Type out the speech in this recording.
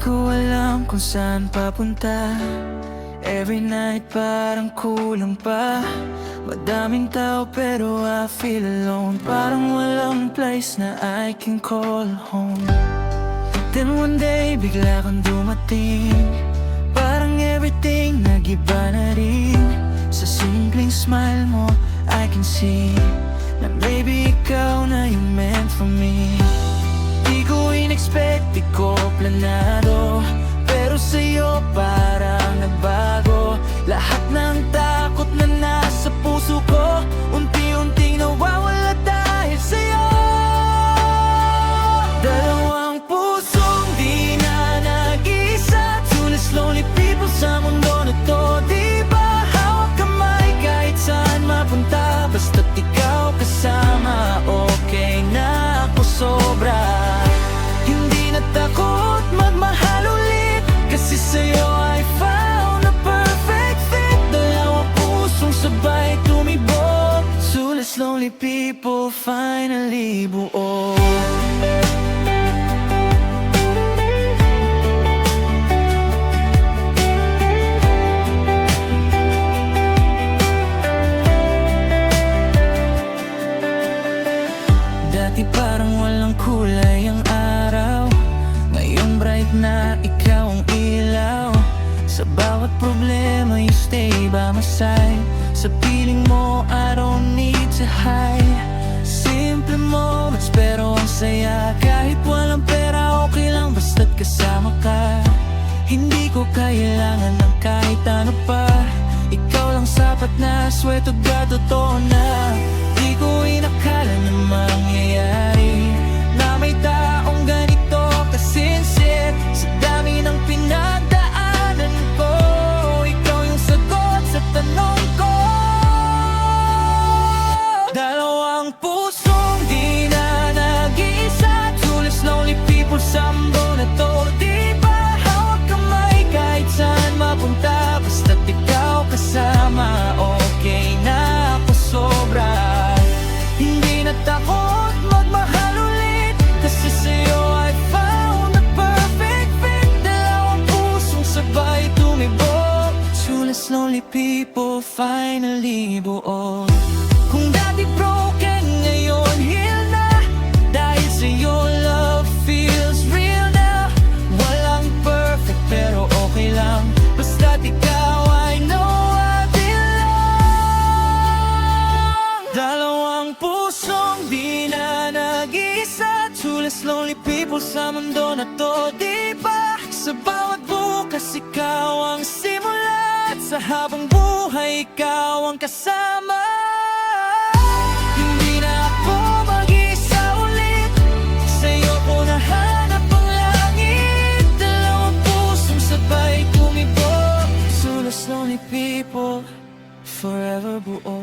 ko alam kung saan papunta. Every night parang kulang pa. Madaming tao pero I feel alone. Parang walang place na I can call home. Then one day bigla kang dumating. Parang everything nag-iba na rin. Sa simpleng smile mo I can see na maybe ikaw na yung meant for me. Di ko in-expect, di ko planado, pero sa'yo parang nagbago. Lahat ng takot na nasa puso ko unti-unting nawawala dahil sa'yo. Dalawang pusong di na nag-isa, two less lonely people sa mundo na to. Di ba hawak kamay kahit saan mapunta, basta't ikaw kasama, okay na ako sobra. Hindi na takot magmahal ulit, kasi sa'yo I found a perfect fit. Dalawang pusong sabay tumibok, two less lonely people finally buo. Dati parang walang kulay ang araw, ngayong bright na ikaw ang ilaw. Sa bawat problema you stay by my side. Sa piling mo I don't need to hide. Simple moments pero ang saya. Kahit walang pera okay lang basta't kasama ka. Hindi ko kailangan ng kahit ano pa. Ikaw lang sapat na, swear to God, totoo na. Di ko inakala na mangyayari na may taong ganito kasinsit. Sa dami ng pinagdaanan ko, ikaw yung sagot sa tanong ko. Dalawang pusong di na nag-iisa, two less lonely people sa mundo na to. Di ba hawak kamay kahit saan mapunta, basta't ikaw kasama, okay na ako sobra. Hindi na takot magmahal ulit, kasi sa'yo I found the perfect fit. Dalawang pusong sabay tumibok, two less lonely people finally buo. Kung dati broken, ngayon heal na. Dahil sa'yo love feels real na. Walang perfect pero okay lang, basta't ikaw I know I belong. Dalawang pusong di na nag-isa, two less lonely people sa mundo na to. Di ba sa bawat bukas ikaw ang simula, at sa habang buhay ikaw ang kasama. Hindi na ako mag-isa ulit, sa'yo ko nahanap ang langit. Dalawang pusong sabay tumibok, two less lonely people forever buo.